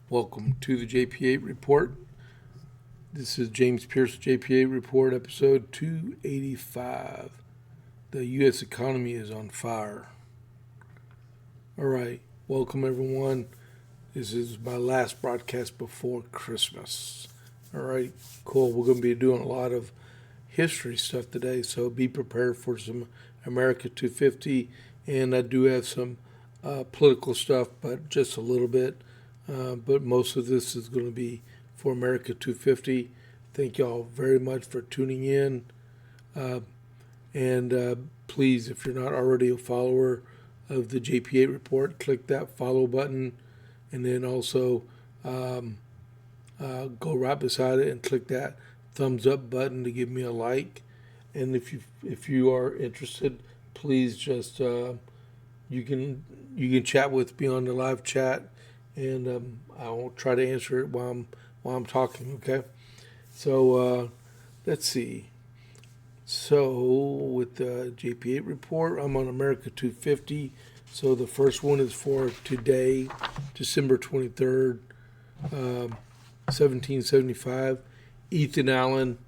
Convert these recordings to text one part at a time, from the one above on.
Welcome to the JP8 report. This is James Pierce, JP8 report, episode 285. The U.S. economy is on fire. All right, welcome everyone. This is my last broadcast before Christmas. All right, cool. We're going to be doing a lot of history stuff today, so be prepared for some America 250, and I do have some political stuff, but just a little bit. But most of this is going to be for America 250. Thank y'all very much for tuning in. And please, if you're not already a follower of the JP8 report, click that follow button. And then also go right beside it and click that thumbs up button to give me a like. And if you are interested, please just you can chat with me on the live chat, and I'll try to answer it while I'm talking. Okay, so let's see. So with the JP8 report, I'm on America 250. So the first one is for today, December 23rd, 1775. Ethan Allen,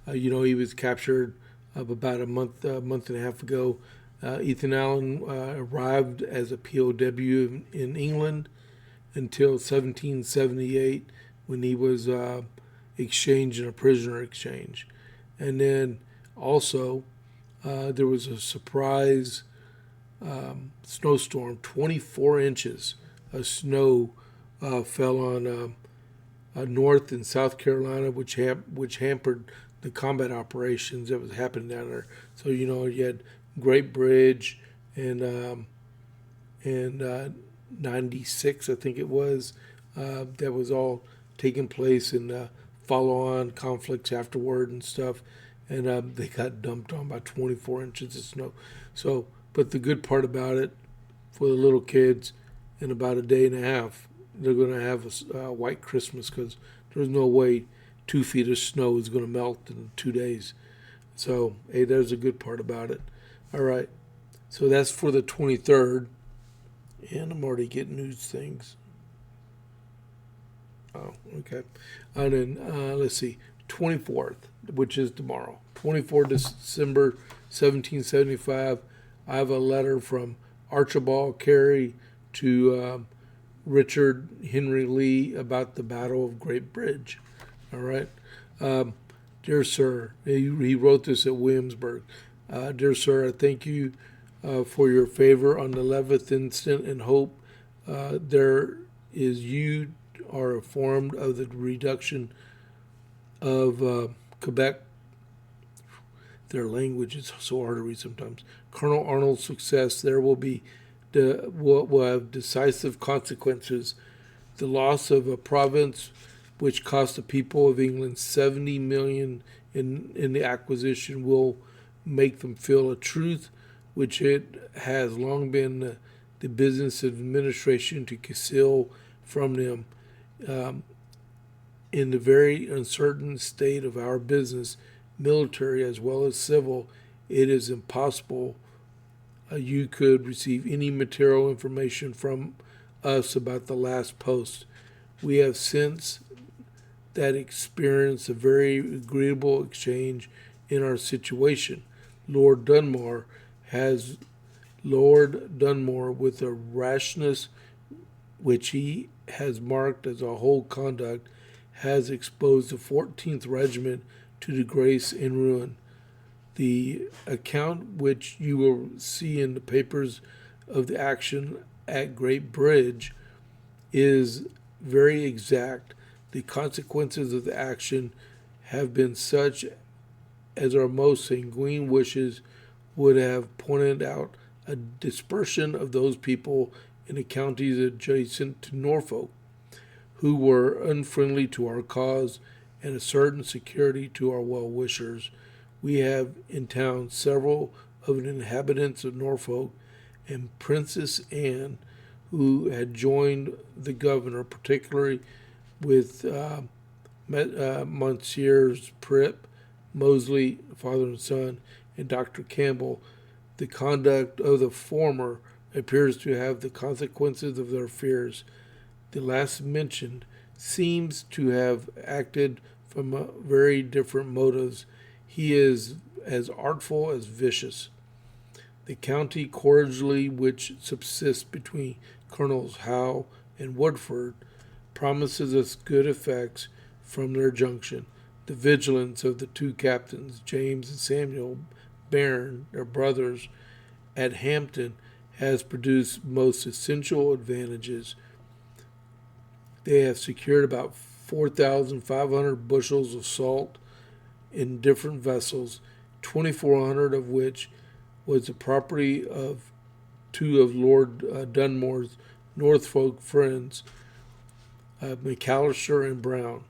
he was captured about a month and a half ago. Ethan Allen arrived as a POW in England until 1778, when he was exchanged in a prisoner exchange. And then also there was a surprise snowstorm. 24 inches of snow fell on North and South Carolina, which hampered the combat operations that was happening down there. So you had Great Bridge and 96, I think it was, that was all taking place in follow-on conflicts afterward and stuff, and they got dumped on by 24 inches of snow. So, but the good part about it, for the little kids, in about a day and a half, they're going to have a white Christmas, because there's no way 2 feet of snow is going to melt in 2 days. So, hey, there's a good part about it. All right, so that's for the 23rd. And I'm already getting news things. Oh, okay. And then, let's see, 24th, which is tomorrow. 24th December 1775. I have a letter from Archibald Carey to Richard Henry Lee about the Battle of Great Bridge. All right. Dear Sir, he wrote this at Williamsburg. Dear Sir, I thank you for your favor on the 11th instant, and hope there is you are informed of the reduction of Quebec. Their language is so hard to read sometimes. Colonel Arnold's success there will have decisive consequences. The loss of a province which cost the people of England 70 million in the acquisition will make them feel a truth which it has long been the business of administration to conceal from them. In the very uncertain state of our business, military as well as civil, it is impossible you could receive any material information from us about the last post. We have since that experienced a very agreeable exchange in our situation. Lord Dunmore, with a rashness which he has marked as a whole conduct, has exposed the 14th Regiment to disgrace and ruin. The account which you will see in the papers of the action at Great Bridge is very exact. The consequences of the action have been such as our most sanguine wishes would have pointed out. A dispersion of those people in the counties adjacent to Norfolk, who were unfriendly to our cause, and a certain security to our well-wishers. We have in town several of the inhabitants of Norfolk, and Princess Anne, who had joined the governor, particularly with Monsieurs Prip, Mosley, father and son, and Dr. Campbell. The conduct of the former appears to have the consequences of their fears. The last mentioned seems to have acted from very different motives. He is as artful as vicious. The county cordially which subsists between Colonels Howe and Woodford promises us good effects from their junction. The vigilance of the two captains, James and Samuel Barron, their brothers, at Hampton has produced most essential advantages. They have secured about 4,500 bushels of salt in different vessels, 2,400 of which was the property of two of Lord Dunmore's Norfolk friends, McAllister and Brown.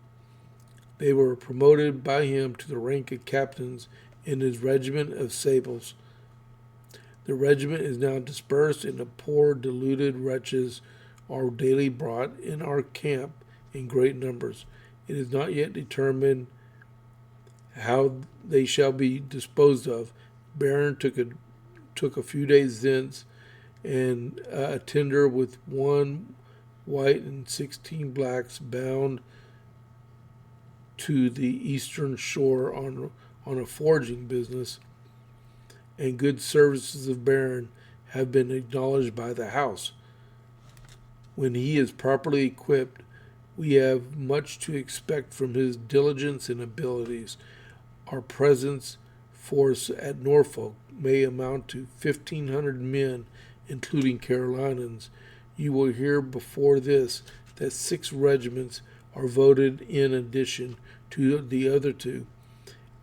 They were promoted by him to the rank of captains in his regiment of sables. The regiment is now dispersed, and the poor deluded wretches are daily brought in our camp in great numbers. It is not yet determined how they shall be disposed of. Barron took a few days thence, and a tender with 1 white and 16 blacks bound to the eastern shore on a foraging business, and good services of Barron have been acknowledged by the House. When he is properly equipped, we have much to expect from his diligence and abilities. Our present force at Norfolk may amount to 1,500 men, including Carolinians. You will hear before this that 6 regiments are voted in addition to the other 2,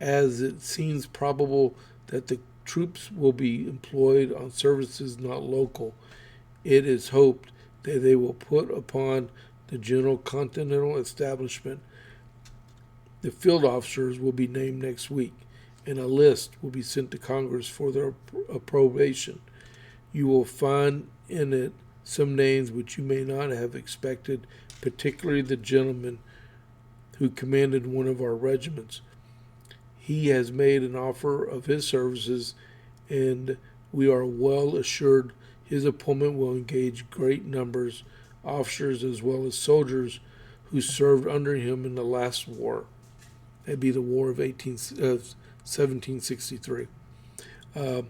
as it seems probable that the troops will be employed on services not local. It is hoped that they will put upon the general continental establishment. The field officers will be named next week, and a list will be sent to Congress for their approbation. You will find in it some names which you may not have expected, particularly the gentleman who commanded one of our regiments. He has made an offer of his services, and we are well assured his appointment will engage great numbers, officers as well as soldiers, who served under him in the last war. That'd be the War of 1763. The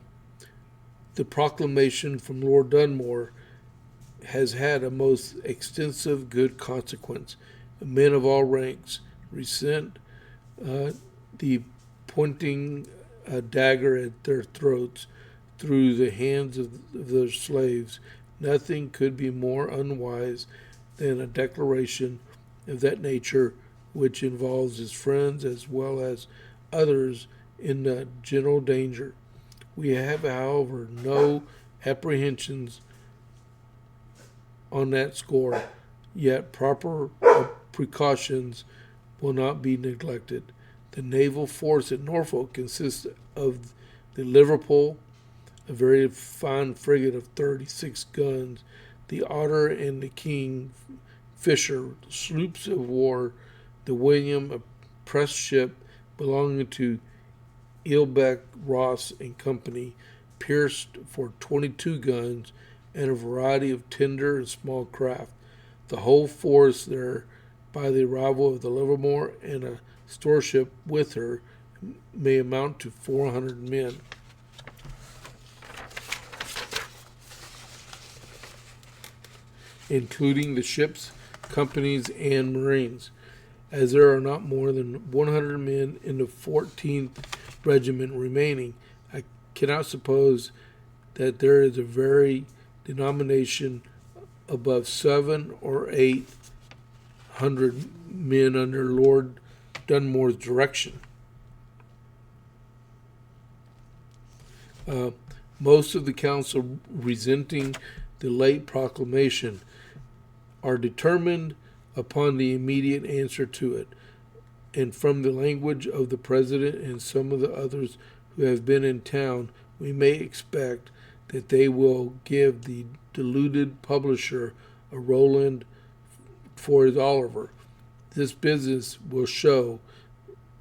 proclamation from Lord Dunmore has had a most extensive good consequence. Men of all ranks resent the pointing a dagger at their throats through the hands of their slaves. Nothing could be more unwise than a declaration of that nature, which involves his friends as well as others in the general danger. We have, however, no apprehensions on that score, yet proper precautions will not be neglected. The naval force at Norfolk consists of the Liverpool, a very fine frigate of 36 guns, the Otter and the King Fisher, sloops of war, the William, a press ship belonging to Ilbeck, Ross and Company, pierced for 22 guns, and a variety of tender and small craft. The whole force there, by the arrival of the Livermore and a storeship with her, may amount to 400 men. Including the ships, companies, and marines, as there are not more than 100 men in the 14th regiment remaining. I cannot suppose that there is a very denomination above 700 or 800 men under Lord Dunmore's direction. Most of the council, resenting the late proclamation, are determined upon the immediate answer to it, and from the language of the president and some of the others who have been in town, we may expect that they will give the deluded publisher a Roland for his Oliver. This business will show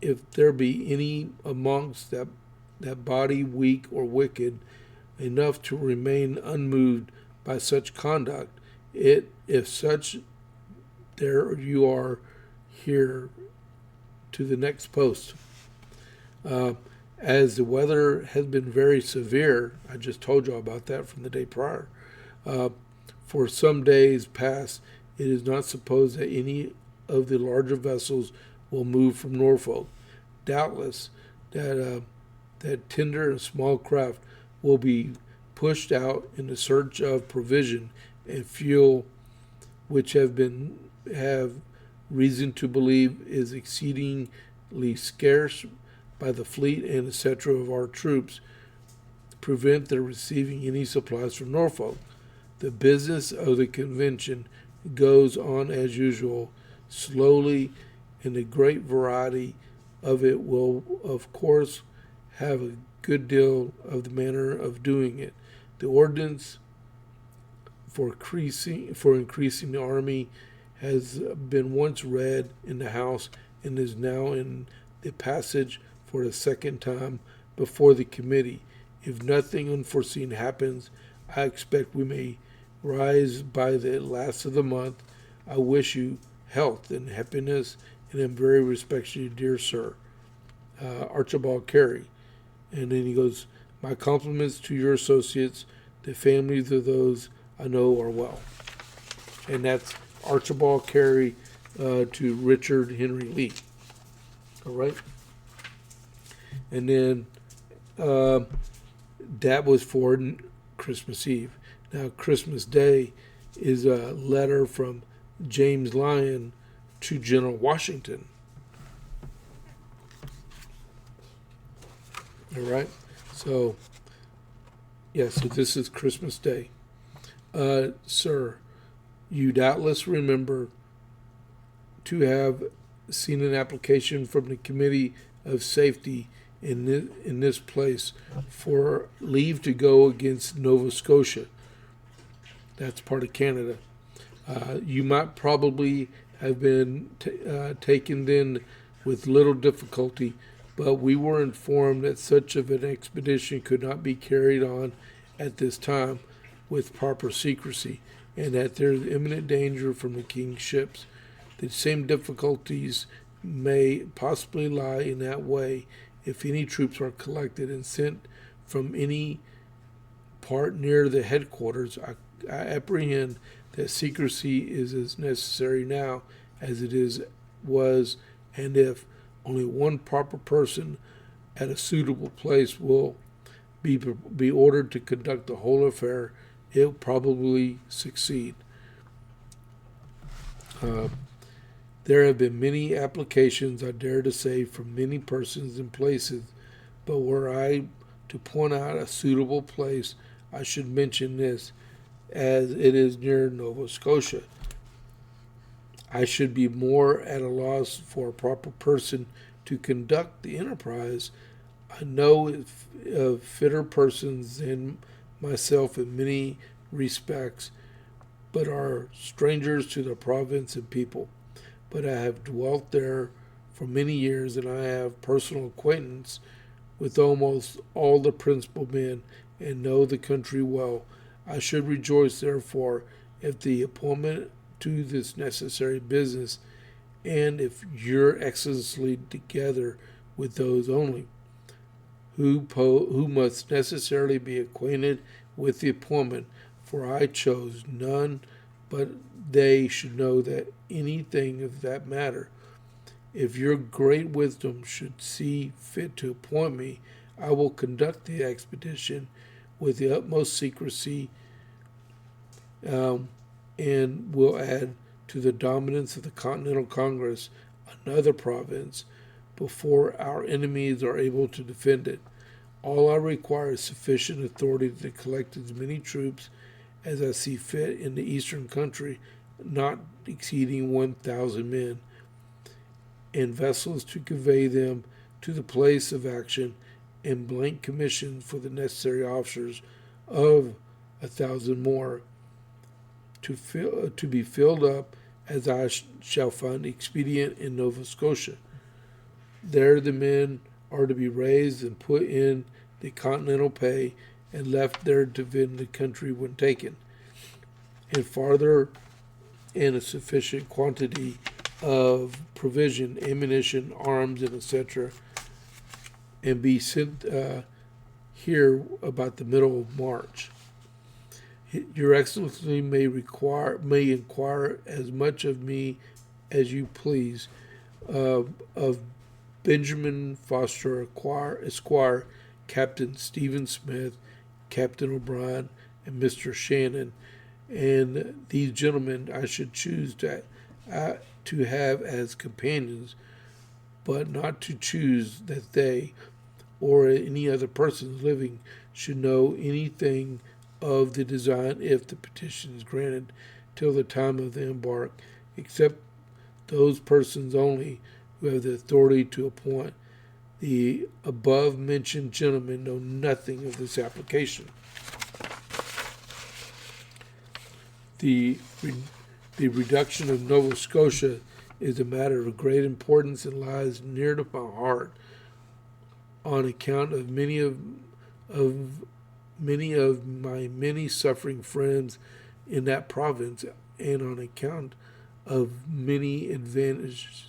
if there be any amongst that body weak or wicked enough to remain unmoved by such conduct. If such there you are here to the next post. As the weather has been very severe, I just told you about that from the day prior. For some days past, it is not supposed that any of the larger vessels will move from Norfolk. Doubtless, that tender and small craft will be pushed out in the search of provision and fuel, which have reason to believe is exceedingly scarce by the fleet and etc. of our troops, prevent their receiving any supplies from Norfolk. The business of the convention goes on as usual, slowly, and a great variety of it will, of course, have a good deal of the manner of doing it. The ordinance for increasing the army has been once read in the House and is now in the passage for the second time before the committee. If nothing unforeseen happens, I expect we may rise by the last of the month. I wish you health and happiness, and am very respectfully, dear sir, Archibald Carey. And then he goes, my compliments to your associates, the families of those I know are well. And that's Archibald Carey to Richard Henry Lee. All right. And then that was for Christmas Eve. Now, Christmas Day is a letter from James Lyon to General Washington. All right. So, so this is Christmas Day. Sir, you doubtless remember to have seen an application from the Committee of Safety in this place for leave to go against Nova Scotia. That's part of Canada. You might probably have been taken then with little difficulty, but we were informed that such of an expedition could not be carried on at this time with proper secrecy, and that there is imminent danger from the king's ships. The same difficulties may possibly lie in that way if any troops are collected and sent from any part near the headquarters. I apprehend that secrecy is as necessary now as it was, and if only one proper person at a suitable place will be ordered to conduct the whole affair, it will probably succeed. There have been many applications, I dare to say, from many persons and places, but were I to point out a suitable place, I should mention this, as it is near Nova Scotia. I should be more at a loss for a proper person to conduct the enterprise. I know of fitter persons than myself in many respects, but are strangers to the province and people. But I have dwelt there for many years, and I have personal acquaintance with almost all the principal men, and know the country well. I should rejoice, therefore, if the appointment to this necessary business, and if your excellency, together with those only who must necessarily be acquainted with the appointment, for I chose none, but they should know that anything of that matter. If your great wisdom should see fit to appoint me, I will conduct the expedition with the utmost secrecy, and will add to the dominance of the Continental Congress another province before our enemies are able to defend it. All I require is sufficient authority to collect as many troops as I see fit in the eastern country, not exceeding 1,000 men, and vessels to convey them to the place of action, and blank commissions for the necessary officers of 1,000 more to be filled up as I shall find expedient in Nova Scotia. There the men are to be raised and put in the continental pay, and left there to defend the country when taken. And farther, and a sufficient quantity of provision, ammunition, arms, and etc., and be sent here about the middle of March. Your Excellency may inquire as much of me as you please, of Benjamin Foster Esquire, Captain Stephen Smith, Captain O'Brien, and Mr. Shannon, and these gentlemen I should choose to have as companions, but not to choose that they or any other persons living should know anything of the design if the petition is granted till the time of the embark, except those persons only who have the authority to appoint. The above-mentioned gentlemen know nothing of this application. The reduction of Nova Scotia is a matter of great importance and lies near to my heart on account of many of my many suffering friends in that province, and on account of many advantages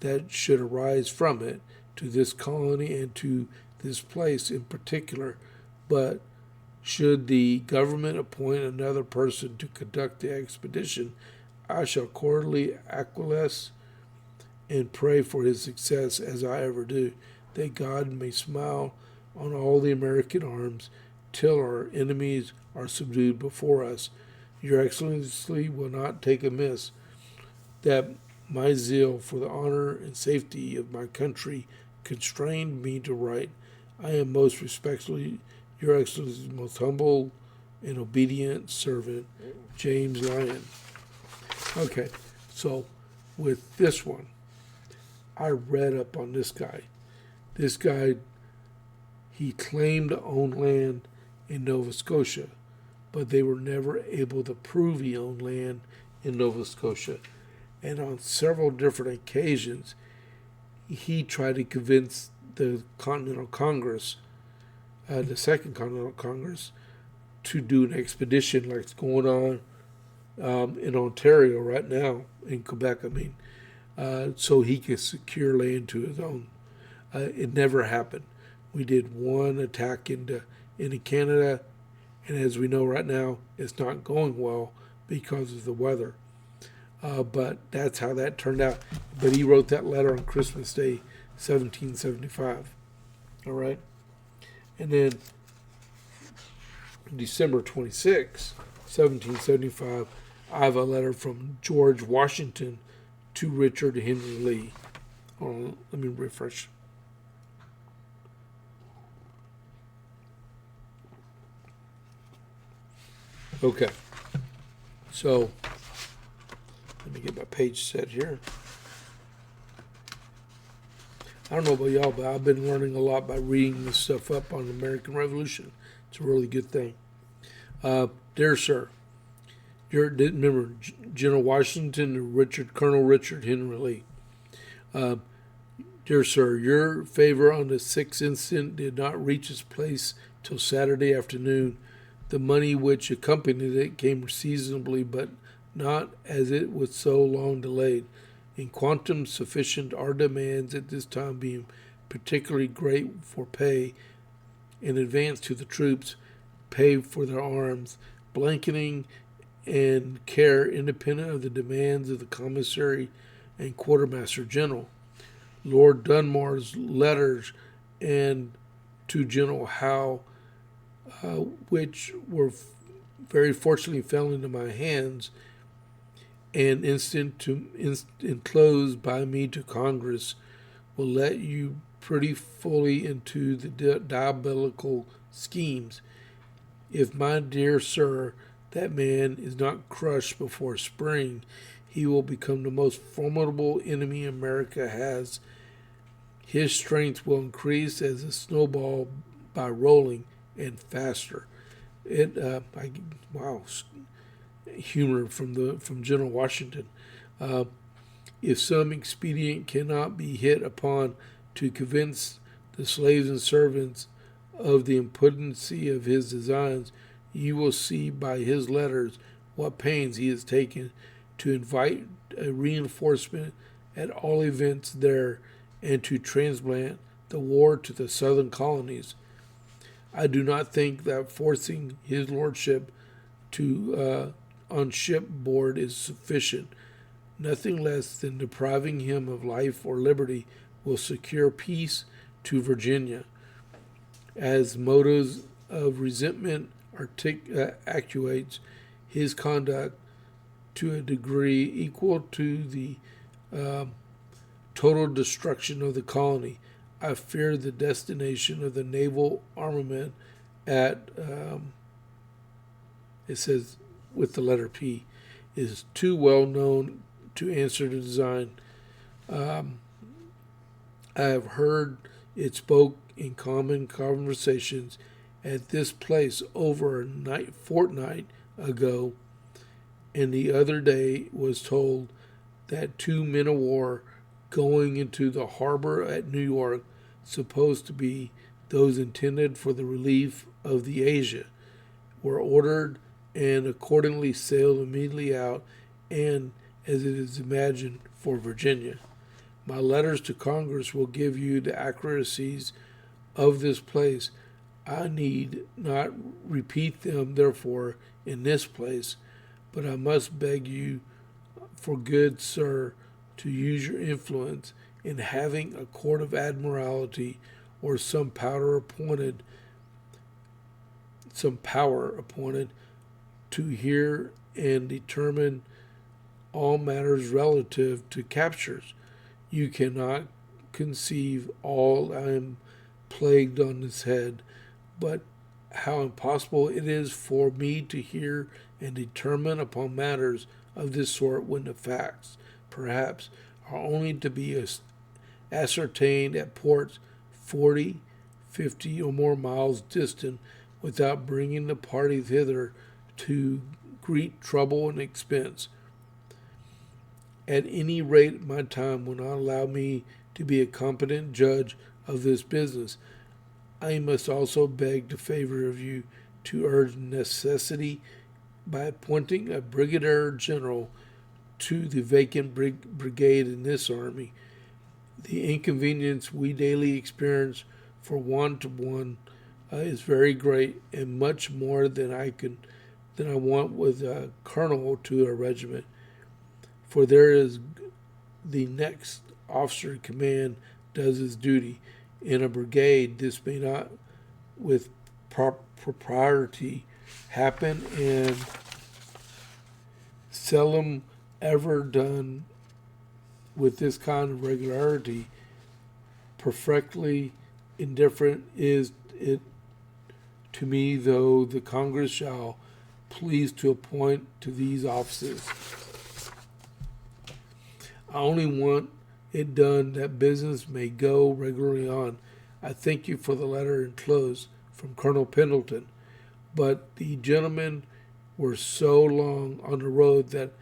that should arise from it to this colony and to this place in particular. But should the government appoint another person to conduct the expedition, I shall cordially acquiesce and pray for his success, as I ever do, that God may smile on all the American arms till our enemies are subdued before us. Your Excellency will not take amiss that my zeal for the honor and safety of my country constrained me to write. I am most respectfully Your Excellency's most humble and obedient servant, James Lyon. Okay, so with this one, I read up on this guy. This guy, he claimed to own land in Nova Scotia, but they were never able to prove he owned land in Nova Scotia. And on several different occasions, he tried to convince the Continental Congress, the Second Continental Congress, to do an expedition like it's going on in Ontario right now, in Quebec, so he could secure land to his own. It never happened. We did one attack into Canada, and as we know right now, it's not going well because of the weather. But that's how that turned out. But he wrote that letter on Christmas Day, 1775. All right? And then December 26, 1775, I have a letter from George Washington to Richard Henry Lee. Hold on, let me refresh. Okay. So, let me get my page set here. I don't know about y'all, but I've been learning a lot by reading this stuff up on the American Revolution. It's a really good thing. Dear sir, remember General Washington and Colonel Richard Henry Lee. Dear sir, your favor on the 6th instant did not reach its place till Saturday afternoon. The money which accompanied it came seasonably, but not as it was so long delayed. In quantum sufficient our demands at this time being particularly great for pay in advance to the troops, pay for their arms, blanketing and care independent of the demands of the commissary and quartermaster general. Lord Dunmore's letters and to General Howe, which were very fortunately fell into my hands, and enclosed by me to Congress, will let you pretty fully into the diabolical schemes. If, my dear sir, that man is not crushed before spring, he will become the most formidable enemy America has. His strength will increase as a snowball by rolling, and faster. Humor from General Washington. If some expedient cannot be hit upon to convince the slaves and servants of the impotency of his designs, you will see by his letters what pains he has taken to invite a reinforcement at all events there, and to transplant the war to the southern colonies. I do not think that forcing his lordship to on shipboard is sufficient. Nothing less than depriving him of life or liberty will secure peace to Virginia, as motives of resentment actuates his conduct to a degree equal to the total destruction of the colony. I fear the destination of the naval armament at, it says with the letter P, is too well known to answer the design. I have heard it spoke in common conversations at this place over a fortnight ago, and the other day was told that 2 men of war going into the harbor at New York, supposed to be those intended for the relief of the Asia, were ordered and accordingly sailed immediately out, and, as it is imagined, for Virginia. My letters to Congress will give you the accuracies of this place. I need not repeat them, therefore, in this place, but I must beg you, for good sir, to use your influence in having a court of admiralty or some power appointed to hear and determine all matters relative to captures. You cannot conceive all I am plagued on this head, but how impossible it is for me to hear and determine upon matters of this sort when the facts, perhaps, are only to be ascertained at ports 40, 50, or more miles distant, without bringing the party thither to great trouble and expense. At any rate, my time will not allow me to be a competent judge of this business. I must also beg the favor of you to urge necessity by appointing a brigadier general to the vacant brigade in this army. The inconvenience we daily experience for want of one is very great, and much more than I want with a colonel to a regiment. For there is the next officer in command does his duty. In a brigade, this may not with propriety happen, and seldom ever done with this kind of regularity. Perfectly indifferent is it to me, though the Congress shall please to appoint to these offices. I only want it done that business may go regularly on. I thank you for the letter enclosed from Colonel Pendleton, but the gentlemen were so long on the road that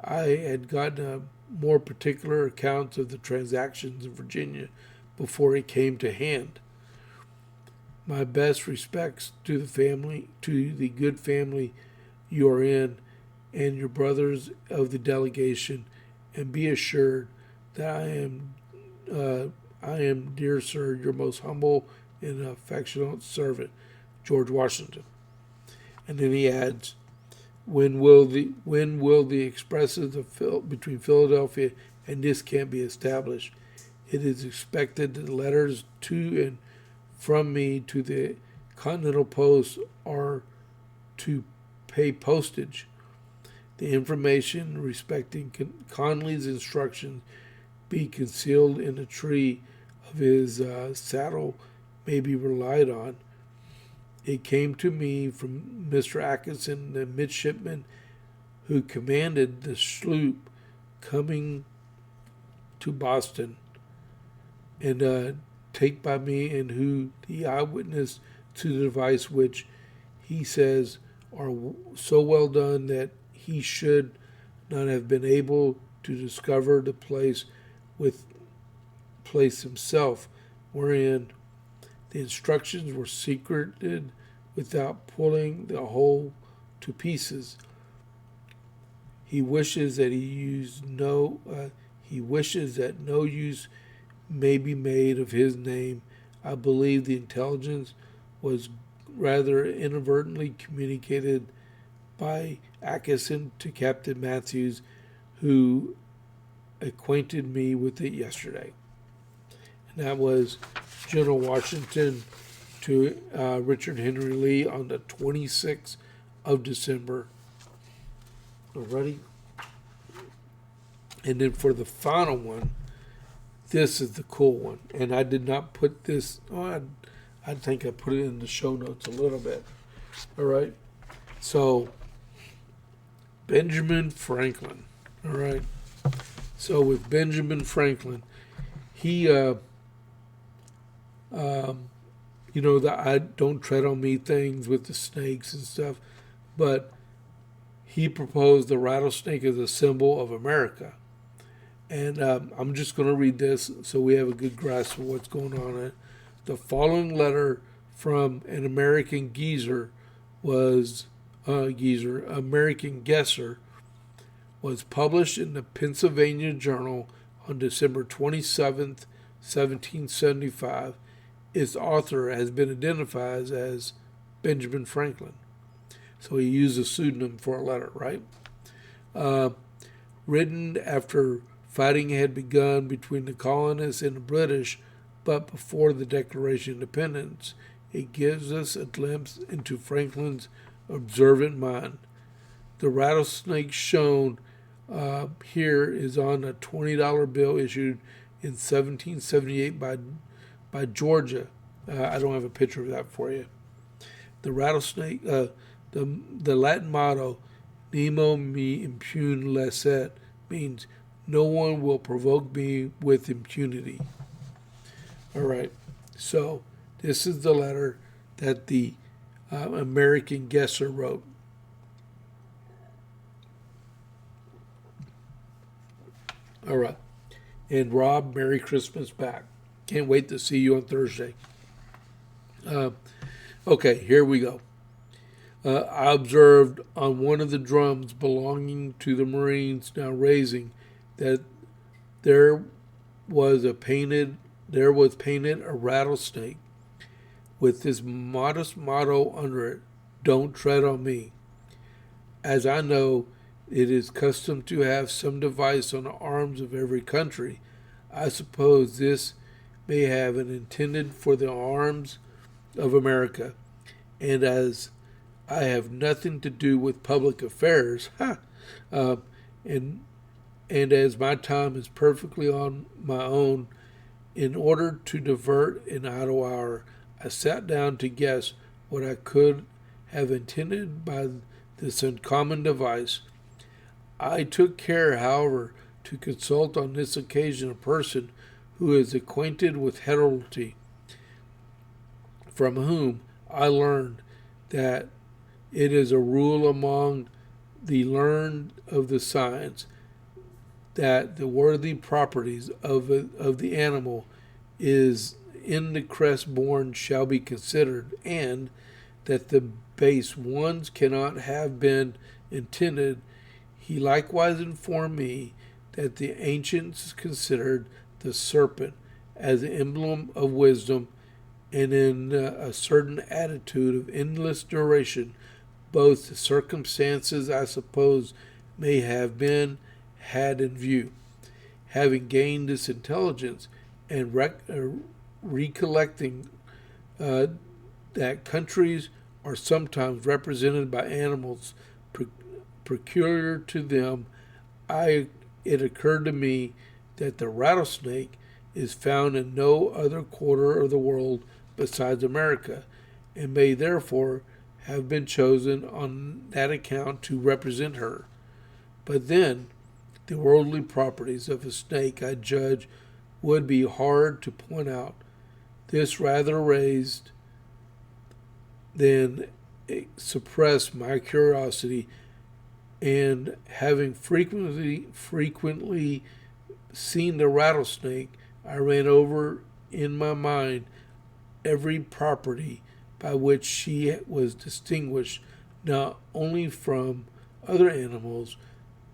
I had gotten a more particular account of the transactions in Virginia before it came to hand. My best respects to the family, to the good family you are in, and your brothers of the delegation, and be assured that I am, dear sir, your most humble and affectionate servant, George Washington. And then he adds, when will the expresses between Philadelphia and this camp be established? It is expected that letters to and from me to the Continental Post are to pay postage. The information respecting Conley's instructions be concealed in the tree of his saddle may be relied on. It came to me from Mr. Atkinson, the midshipman who commanded the sloop coming to Boston, and take by me, and who the eyewitness to the device which he says are so well done that he should not have been able to discover the place himself, wherein the instructions were secreted without pulling the whole to pieces. He wishes that he wishes that no use may be made of his name. I believe the intelligence was rather inadvertently communicated by Atkinson to Captain Matthews, who acquainted me with it yesterday. And that was General Washington to Richard Henry Lee on the 26th of December. Alrighty. And then for the final one, this is the cool one. And I did not put this, I think I put it in the show notes a little bit. All right. So, Benjamin Franklin. All right. So with Benjamin Franklin, he, the I don't tread on me things with the snakes and stuff, but he proposed the rattlesnake as a symbol of America. And I'm just going to read this so we have a good grasp of what's going on in it. The following letter from an American American guesser, was published in the Pennsylvania Journal on December 27th, 1775. Its author has been identified as Benjamin Franklin. So he used a pseudonym for a letter, right? Written after fighting had begun between the colonists and the British, but before the Declaration of Independence, it gives us a glimpse into Franklin's observant mind. The rattlesnake shown here is on a $20 bill issued in 1778 by Georgia. I don't have a picture of that for you. The rattlesnake, the Latin motto, Nemo me impune lasset, means no one will provoke me with impunity. All right, so this is the letter that the American guesser wrote. All right, and Rob, Merry Christmas back. Can't wait to see you on Thursday. Okay, here we go. I observed on one of the drums belonging to the Marines now raising that there was painted a rattlesnake with this modest motto under it, "Don't tread on me." As I know, it is custom to have some device on the arms of every country. I suppose this may have been intended for the arms of America, and as I have nothing to do with public affairs, and as my time is perfectly on my own, in order to divert an idle hour, I sat down to guess what I could have intended by this uncommon device. I took care, however, to consult on this occasion a person who is acquainted with heraldry, from whom I learned that it is a rule among the learned of the science that the worthy properties of the animal is in the crest born shall be considered, and that the base ones cannot have been intended. He likewise informed me that the ancients considered the serpent as an emblem of wisdom, and in a certain attitude of endless duration, both the circumstances, I suppose, may have been had in view. Having gained this intelligence and recollecting that countries are sometimes represented by animals peculiar to them, it occurred to me that the rattlesnake is found in no other quarter of the world besides America, and may therefore have been chosen on that account to represent her. But then, the worldly properties of a snake, I judge, would be hard to point out. This rather raised than suppressed my curiosity, and having frequently seen the rattlesnake, I ran over in my mind every property by which she was distinguished not only from other animals,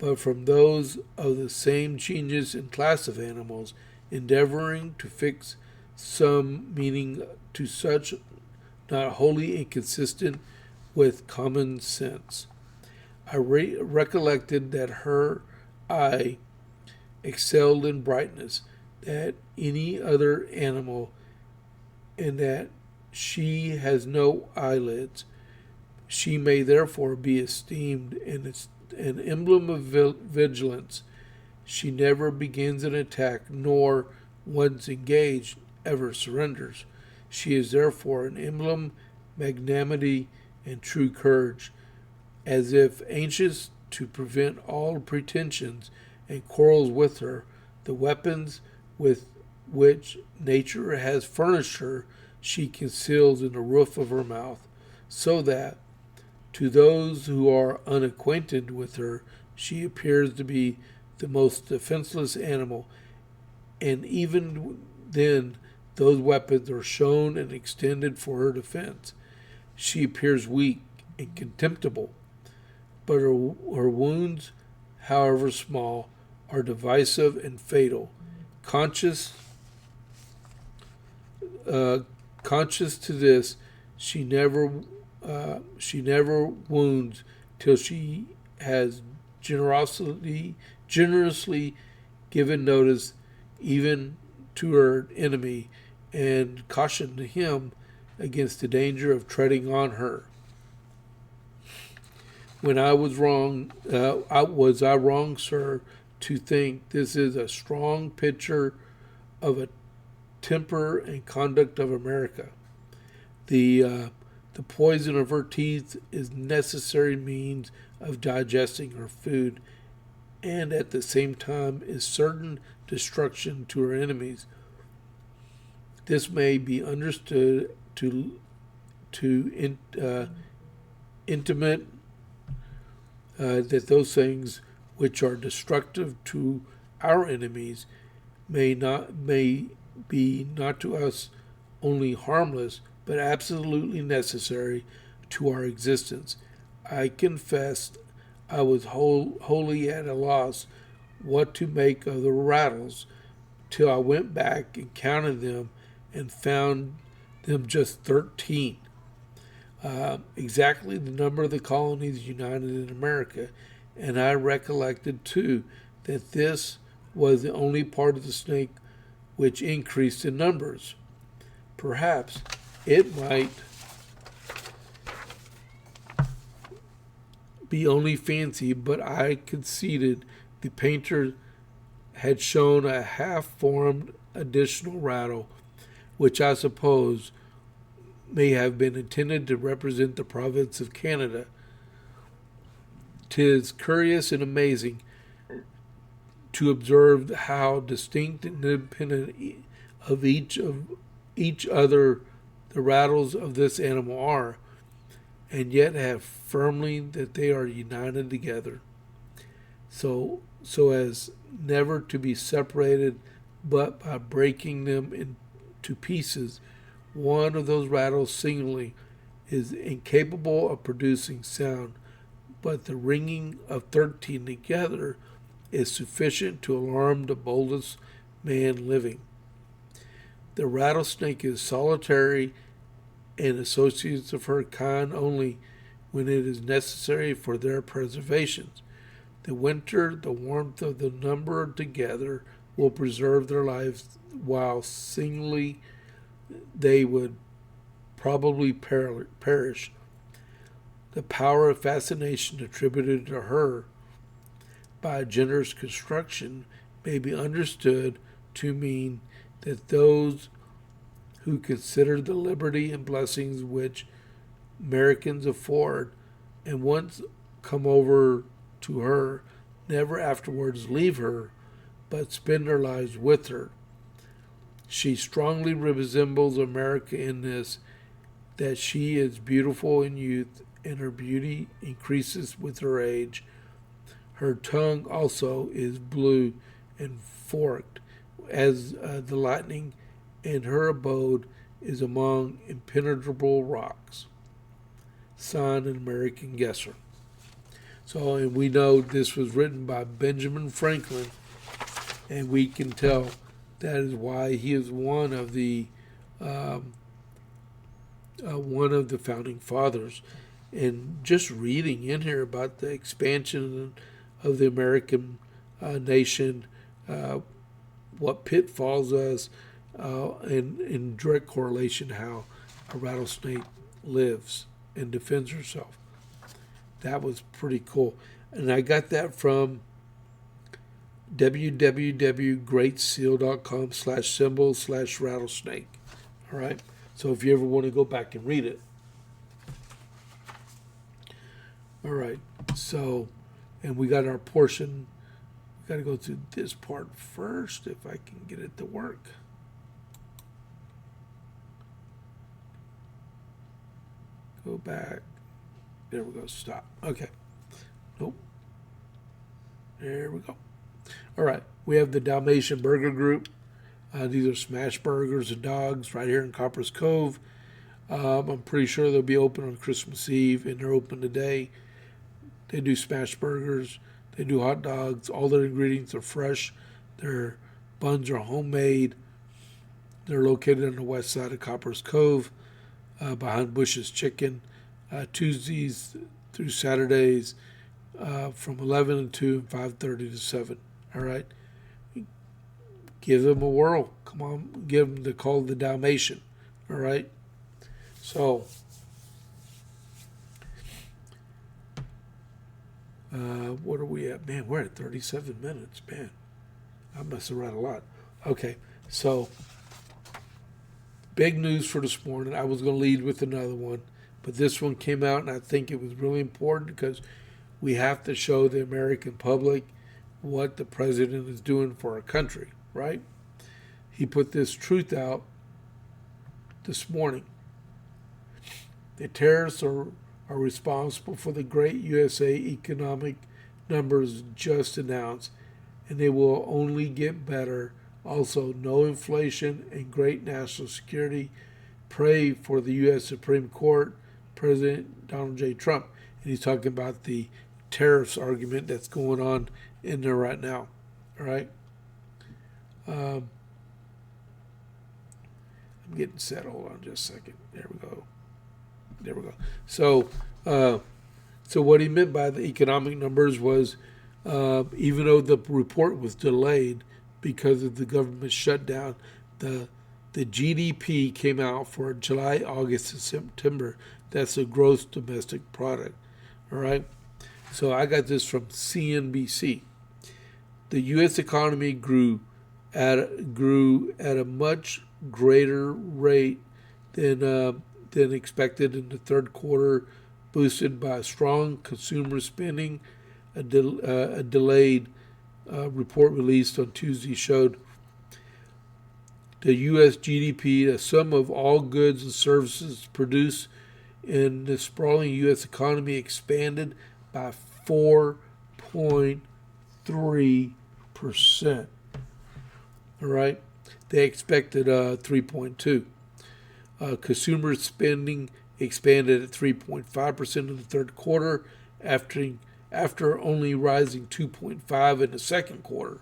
but from those of the same genus and class of animals, endeavoring to fix some meaning to such not wholly inconsistent with common sense. I recollected that her eye excelled in brightness that any other animal, and that she has no eyelids. She may therefore be esteemed an emblem of vigilance. She never begins an attack, nor, once engaged, ever surrenders. She is therefore an emblem of magnanimity and true courage, as if anxious to prevent all pretensions and quarrels with her. The weapons with which nature has furnished her she conceals in the roof of her mouth, so that to those who are unacquainted with her she appears to be the most defenseless animal, and even then those weapons are shown and extended for her defense. She appears weak and contemptible, but her wounds, however small, are divisive and fatal. Conscious to this, she never wounds till she has generously given notice even to her enemy, and cautioned him against the danger of treading on her. When I was wrong, was I wrong, sir, to think this is a strong picture of a temper and conduct of America? The poison of her teeth is necessary means of digesting her food, and at the same time is certain destruction to her enemies. This may be understood to intimate that those things which are destructive to our enemies may be not to us only harmless, but absolutely necessary to our existence. I confess I was wholly at a loss what to make of the rattles, till I went back and counted them and found them just 13. Exactly the number of the colonies united in America, and I recollected too that this was the only part of the snake which increased in numbers. Perhaps it might be only fancy, but I conceded the painter had shown a half-formed additional rattle, which I suppose may have been intended to represent the province of Canada. 'Tis curious and amazing to observe how distinct and independent of each other the rattles of this animal are, and yet have firmly that they are united together, so as never to be separated but by breaking them into pieces. One of those rattles singly is incapable of producing sound, but the ringing of 13 together is sufficient to alarm the boldest man living. The rattlesnake is solitary and associates of her kind only when it is necessary for their preservation. The winter, the warmth of the number together will preserve their lives, while singly they would probably perish. The power of fascination attributed to her by a generous construction may be understood to mean that those who consider the liberty and blessings which Americans afford, and once come over to her, never afterwards leave her, but spend their lives with her. She strongly resembles America in this, that she is beautiful in youth, and her beauty increases with her age. Her tongue also is blue and forked as the lightning, and her abode is among impenetrable rocks. Signed, an American guesser. So, and we know this was written by Benjamin Franklin, and we can tell that is why he is one of the founding fathers. And just reading in here about the expansion of the American nation, what pitfalls us, and in direct correlation how a rattlesnake lives and defends herself. That was pretty cool. And I got that from www.greatseal.com/symbol/rattlesnake. All right. So if you ever want to go back and read it. All right. So, and we got our portion. We got to go through this part first if I can get it to work. Go back. There we go. Stop. Okay. Nope. There we go. All right. We have the Dalmatian Burger Group. These are smash burgers and dogs right here in Copper's Cove. I'm pretty sure they'll be open on Christmas Eve, and they're open today. They do smash burgers. They do hot dogs. All their ingredients are fresh. Their buns are homemade. They're located on the west side of Copper's Cove, behind Bush's Chicken. Tuesdays through Saturdays from 11 to 2 and 5:30 to 7. All right. Give them a whirl. Come on. Give them the call of the Dalmatian. All right. So, what are we at? Man, we're at 37 minutes. Man, I mess around a lot. Okay. So, big news for this morning. I was going to lead with another one. But this one came out, and I think it was really important because we have to show the American public what the president is doing for our country, right? He put this truth out this morning. The tariffs are responsible for the great USA economic numbers just announced, and they will only get better. Also, no inflation and great national security. Pray for the U.S. Supreme Court, President Donald J. Trump. And he's talking about the tariffs argument that's going on in there right now. All right. I'm getting set. Hold on just a second. There we go. There we go. So what he meant by the economic numbers was, even though the report was delayed because of the government shutdown, the GDP came out for July, August, and September. That's the gross domestic product. All right. So I got this from CNBC. The U.S. economy grew at a much greater rate than expected in the third quarter, boosted by strong consumer spending. A delayed report released on Tuesday showed the U.S. GDP, the sum of all goods and services produced in the sprawling U.S. economy, expanded by 4.3%. All right, they expected 3.2. Consumer spending expanded at 3.5% in the third quarter, after only rising 2.5% in the second quarter.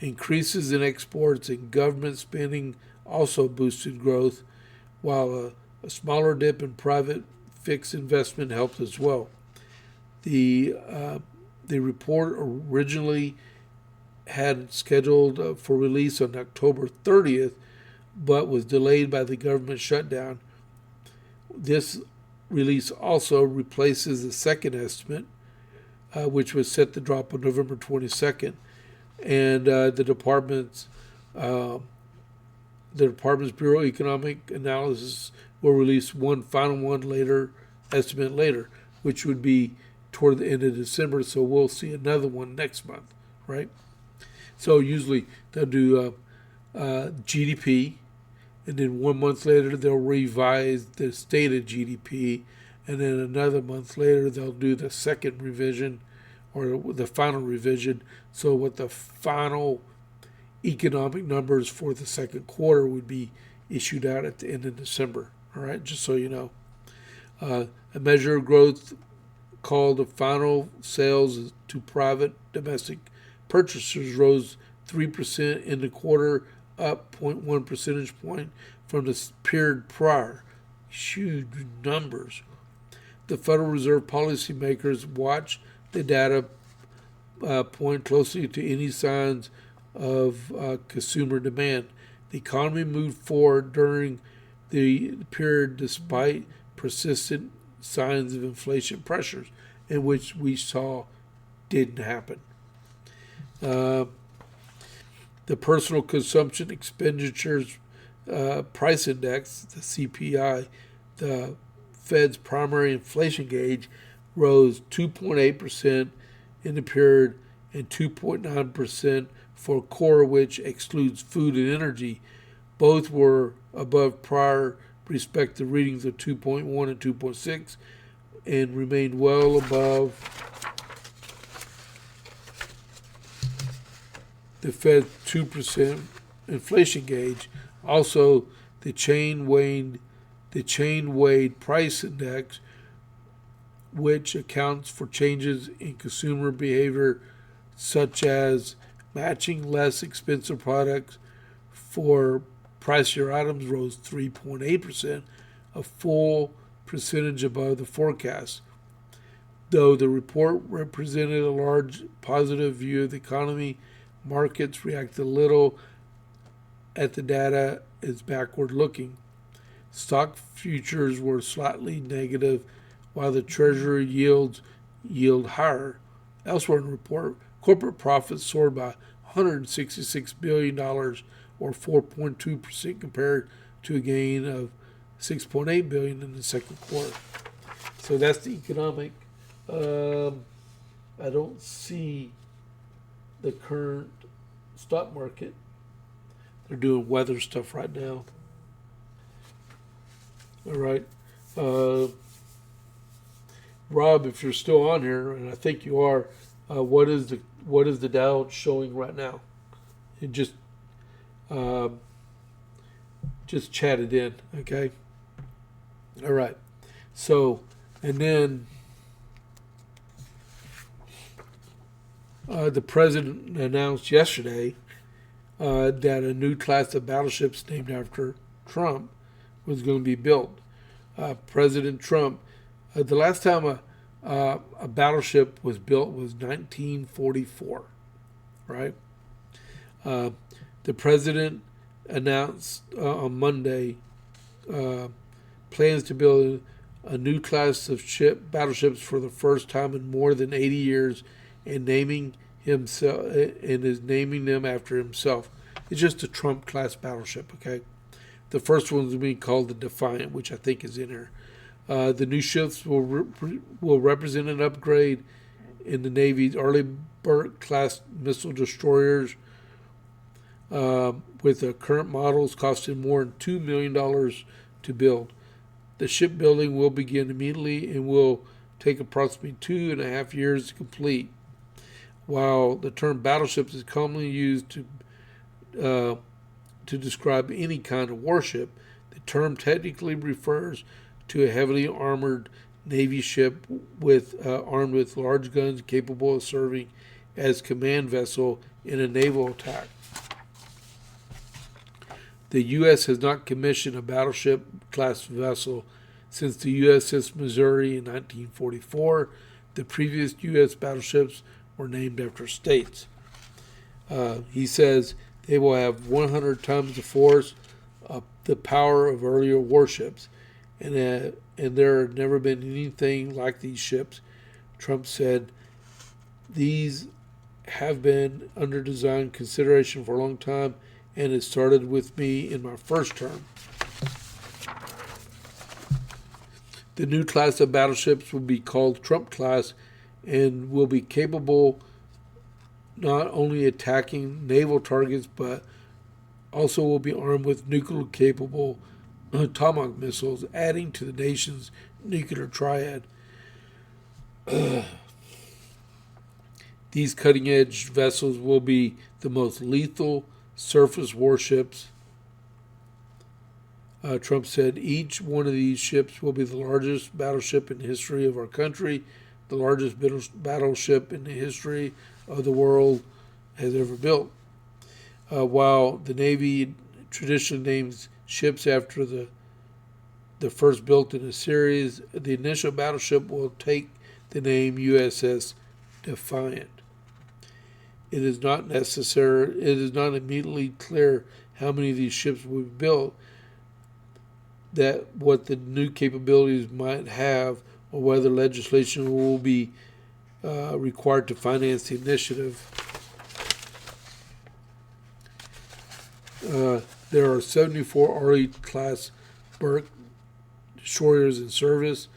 Increases in exports and government spending also boosted growth, while a smaller dip in private fixed investment helped as well. The report originally had scheduled for release on October 30th, but was delayed by the government shutdown. This release also replaces the second estimate, which was set to drop on November 22nd. And the department's Bureau of Economic Analysis will release one final estimate later, which would be toward the end of December. So we'll see another one next month, right? So usually they'll do GDP, and then 1 month later they'll revise the stated GDP, and then another month later they'll do the second revision or the final revision. So what the final economic numbers for the second quarter would be issued out at the end of December. All right, just so you know. A measure of growth called the final sales to private domestic purchasers rose 3% in the quarter, up 0.1 percentage point from the period prior. Huge numbers. The Federal Reserve policymakers watch the data point closely to any signs of consumer demand. The economy moved forward during the period despite persistent signs of inflation pressures, in which we saw didn't happen. The Personal Consumption Expenditures Price Index, the CPI, the Fed's primary inflation gauge, rose 2.8% in the period and 2.9% for core, which excludes food and energy. Both were above prior respective readings of 2.1 and 2.6 and remained well above the Fed's 2% inflation gauge. Also, the chain weighted price index, which accounts for changes in consumer behavior such as matching less expensive products for pricier items, rose 3.8%, a full percentage above the forecast. Though the report represented a large positive view of the economy, markets reacted little at the data as backward looking. Stock futures were slightly negative, while the Treasury yield higher. Elsewhere in the report, corporate profits soared by $166 billion, or 4.2%, compared to a gain of $6.8 billion in the second quarter. So that's the economic. I don't see the current stock market. They're doing weather stuff right now. All right. Rob, if you're still on here, and I think you are, what is the Dow showing right now? It just chat it in, okay? All right. So, and then the president announced yesterday that a new class of battleships named after Trump was going to be built. President Trump, the last time a battleship was built was 1944, right? The president announced on Monday plans to build a new class of battleships for the first time in more than 80 years, and is naming them after himself. It's just a Trump class battleship, okay? The first one's being called the Defiant, which I think is in here. The new ships will represent an upgrade in the Navy's Arleigh Burke class missile destroyers, with the current models costing more than $2 million to build. The shipbuilding will begin immediately and will take approximately 2.5 years to complete. While the term battleships is commonly used to describe any kind of warship, the term technically refers to a heavily armored Navy ship armed with large guns capable of serving as command vessel in a naval attack. The U.S. has not commissioned a battleship class vessel since the USS Missouri in 1944. The previous U.S. battleships were named after states. He says they will have 100 times the force, the power of earlier warships, and there have never been anything like these ships. Trump said these have been under design consideration for a long time, and it started with me in my first term. The new class of battleships will be called Trump class and will be capable not only attacking naval targets, but also will be armed with nuclear-capable Tomahawk missiles, adding to the nation's nuclear triad. These cutting-edge vessels will be the most lethal surface warships. Trump said each one of these ships will be the largest battleship in the history of our country, the largest battleship in the history of the world has ever built. While the Navy traditionally names ships after the first built in a series, the initial battleship will take the name USS Defiant. It is not immediately clear how many of these ships will be built, that what the new capabilities might have, or whether legislation will be required to finance the initiative. There are 74 Arleigh-class Burke destroyers in service,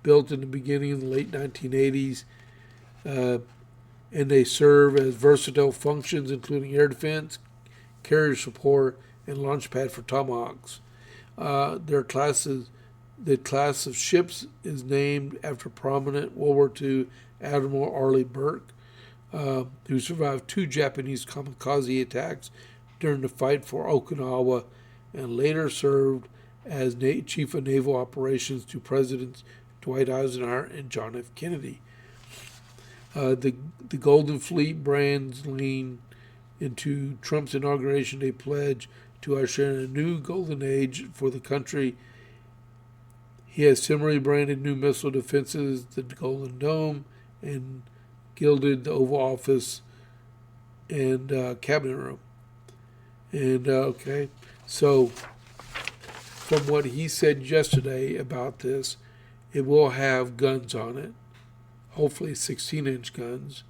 built in the beginning of the late 1980s, and they serve as versatile functions, including air defense, carrier support, and launch pad for Tomahawks. The class of ships is named after prominent World War II Admiral Arleigh Burke, who survived 2 Japanese kamikaze attacks during the fight for Okinawa, and later served as Chief of Naval Operations to Presidents Dwight Eisenhower and John F. Kennedy. The Golden Fleet brands lean into Trump's Inauguration Day pledge to usher in a new golden age for the country. He has similarly branded new missile defenses, the Golden Dome, and gilded the Oval Office and Cabinet Room. And, so from what he said yesterday about this, it will have guns on it, hopefully 16-inch guns.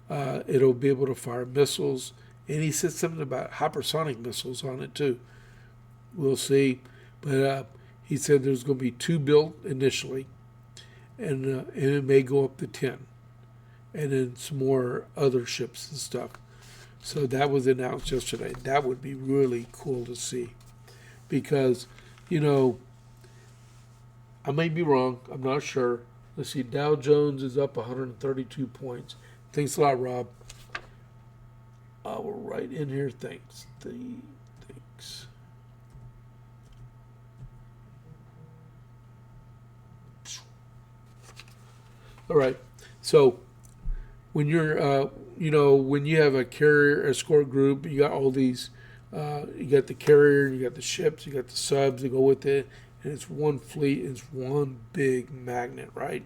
It'll be able to fire missiles. And he said something about hypersonic missiles on it, too. We'll see. But he said there's going to be 2 built initially, and it may go up to 10. And then some more other ships and stuff. So that was announced yesterday. That would be really cool to see. Because, I may be wrong. I'm not sure. Let's see. Dow Jones is up 132 points. Thanks a lot, Rob. We're right in here. Thanks. Thanks. All right. So when you're, when you have a carrier escort group, you got all these. You got the carrier, you got the ships, you got the subs that go with it, and it's one fleet. It's one big magnet, right?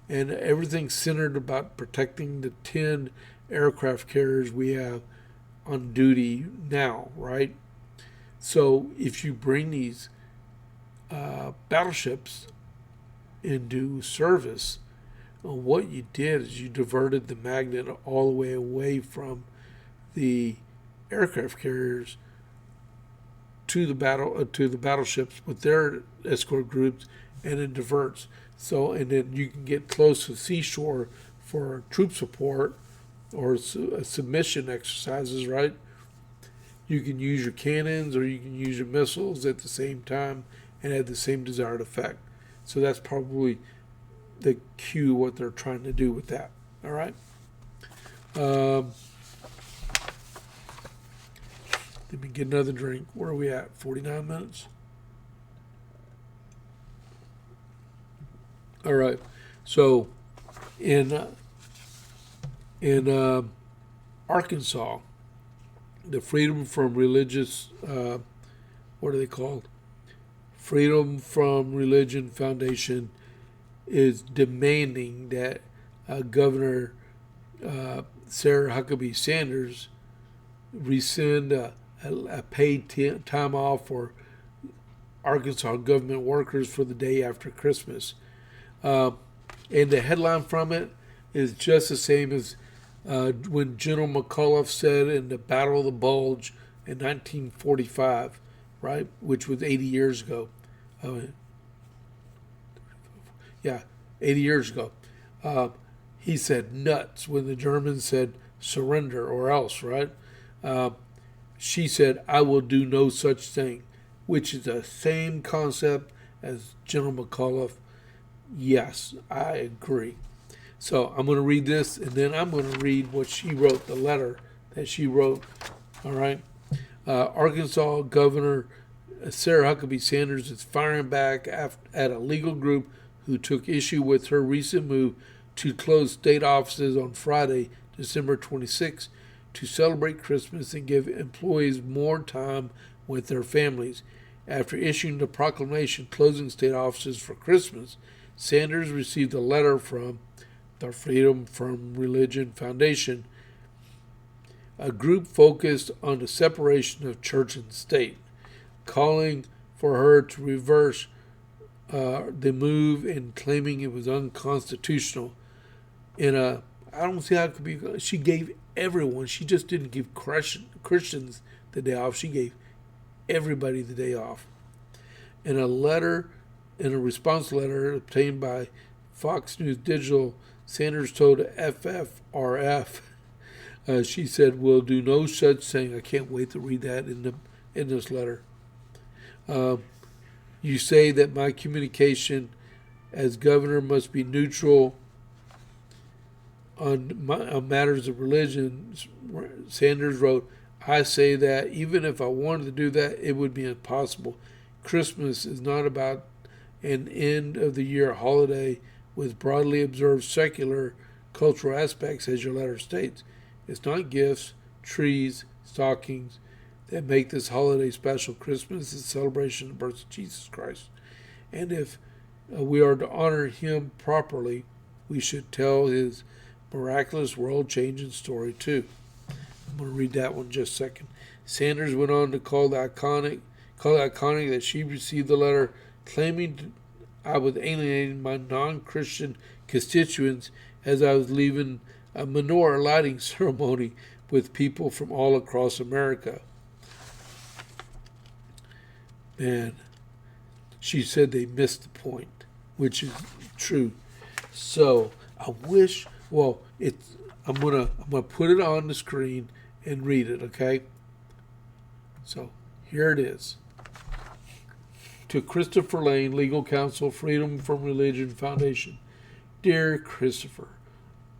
And everything's centered about protecting the 10 aircraft carriers we have on duty now, right? So if you bring these battleships into service, what you did is you diverted the magnet all the way away from the aircraft carriers to the battleships with their escort groups, and it diverts. So, and then you can get close to seashore for troop support or submission exercises, right? You can use your cannons or you can use your missiles at the same time and have the same desired effect. So that's probably the cue what they're trying to do with that. All right. Let me get another drink. Where are we at? 49 minutes? All right. So in Arkansas, the Freedom from Religious, what are they called? Freedom from Religion Foundation is demanding that Governor Sarah Huckabee Sanders rescind a paid time off for Arkansas government workers for the day after Christmas. And the headline from it is just the same as when General McCullough said in the Battle of the Bulge in 1945, right, which was 80 years ago. 80 years ago. He said nuts when the Germans said surrender or else, right? She said, I will do no such thing, which is the same concept as General McCullough. Yes, I agree. So I'm going to read this, and then I'm going to read what she wrote, the letter that she wrote. All right. Arkansas Governor Sarah Huckabee Sanders is firing back at a legal group who took issue with her recent move to close state offices on Friday, December 26, to celebrate Christmas and give employees more time with their families. After issuing the proclamation closing state offices for Christmas, Sanders received a letter from the Freedom from Religion Foundation, a group focused on the separation of church and state, calling for her to reverse the move and claiming it was unconstitutional. I don't see how it could be. She gave everyone. She just didn't give Christians the day off. She gave everybody the day off. In a response letter obtained by Fox News Digital, Sanders told FFRF, she said, "We'll do no such thing." I can't wait to read that in this letter. You say that my communication as governor must be neutral on matters of religion. Sanders wrote, "I say that even if I wanted to do that, it would be impossible. Christmas is not about an end-of-the-year holiday with broadly observed secular cultural aspects, as your letter states. It's not gifts, trees, stockings that make this holiday special. Christmas is a celebration of the birth of Jesus Christ. And if we are to honor him properly, we should tell his miraculous world-changing story too." I'm going to read that one just a second. Sanders went on to call it iconic that she received the letter claiming I was alienating my non-Christian constituents as I was leaving a menorah lighting ceremony with people from all across America. Man, she said they missed the point, which is true. So I wish. Well, I'm gonna put it on the screen and read it. Okay. So here it is. To Christopher Lane, Legal Counsel, Freedom from Religion Foundation. Dear Christopher,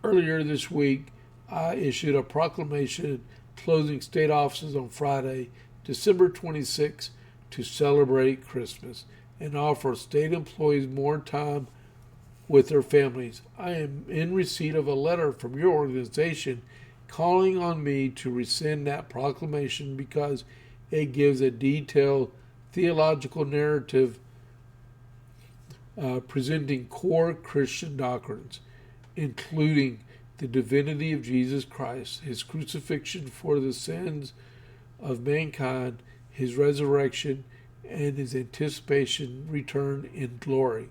earlier this week, I issued a proclamation closing state offices on Friday, December 26, to celebrate Christmas and offer state employees more time with their families. I am in receipt of a letter from your organization calling on me to rescind that proclamation because it gives a detailed theological narrative presenting core Christian doctrines, including the divinity of Jesus Christ, his crucifixion for the sins of mankind, his resurrection, and his anticipation return in glory.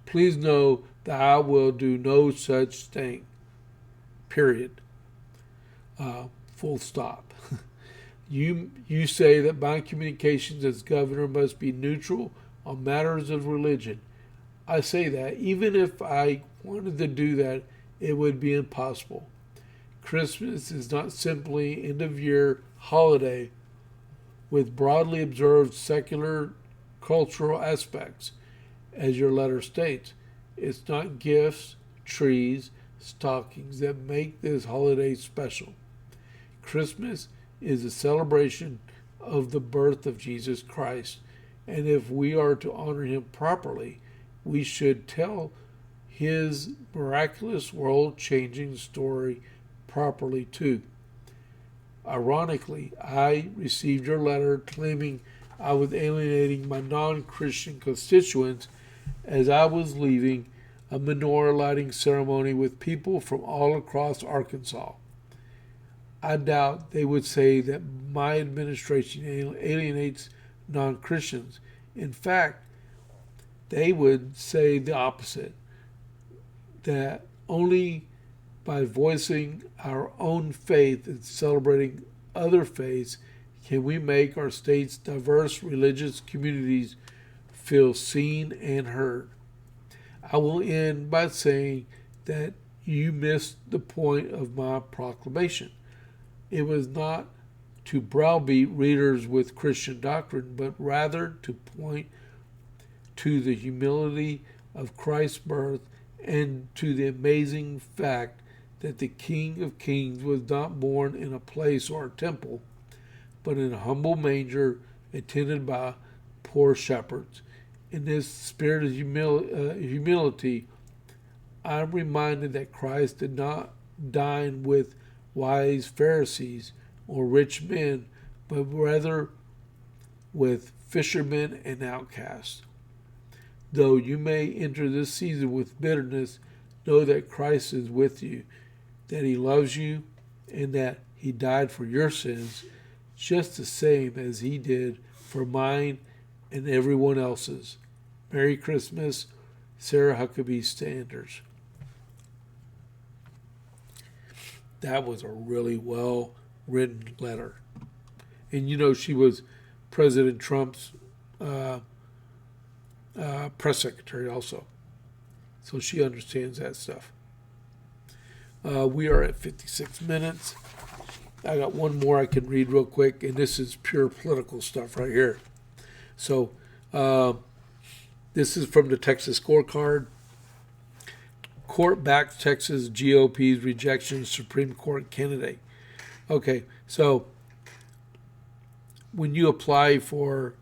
Please know that I will do no such thing. Period. Full stop. You say that my communications as governor must be neutral on matters of religion. I say that even if I wanted to do that, it would be impossible. Christmas is not simply end-of-year holiday with broadly observed secular cultural aspects, as your letter states. It's not gifts, trees, stockings that make this holiday special. Christmas is a celebration of the birth of Jesus Christ, and if we are to honor him properly, we should tell his miraculous world-changing story properly too. Ironically, I received your letter claiming I was alienating my non-Christian constituents as I was leaving a menorah lighting ceremony with people from all across Arkansas. I doubt they would say that my administration alienates non-Christians. In fact, they would say the opposite, that only by voicing our own faith and celebrating other faiths can we make our state's diverse religious communities feel seen and heard. I will end by saying that you missed the point of my proclamation. It was not to browbeat readers with Christian doctrine, but rather to point to the humility of Christ's birth and to the amazing fact that the King of Kings was not born in a place or a temple, but in a humble manger attended by poor shepherds. In this spirit of humility, I'm reminded that Christ did not dine with wise Pharisees or rich men, but rather with fishermen and outcasts. Though you may enter this season with bitterness, know that Christ is with you, that he loves you, and that he died for your sins, just the same as he did for mine and everyone else's. Merry Christmas, Sarah Huckabee Sanders. That was a really well written letter. And you know, she was President Trump's press secretary also. So she understands that stuff. We are at 56 minutes. I got one more I can read real quick, and this is pure political stuff right here. So this is from the Texas scorecard. Court backs Texas GOP's rejection of Supreme Court candidate. Okay, so when you apply for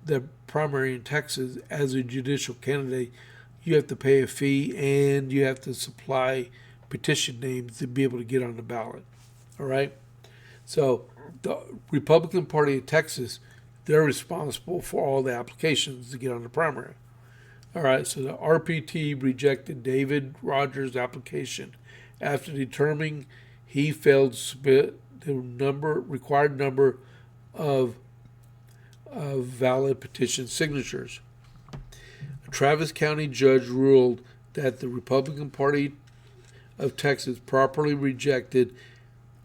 the primary in Texas as a judicial candidate, you have to pay a fee and you have to supply petition names to be able to get on the ballot. All right? So the Republican Party of Texas, they're responsible for all the applications to get on the primary. All right, so the RPT rejected David Rogers' application after determining he failed to submit the required number of valid petition signatures. A Travis County judge ruled that the Republican Party of Texas properly rejected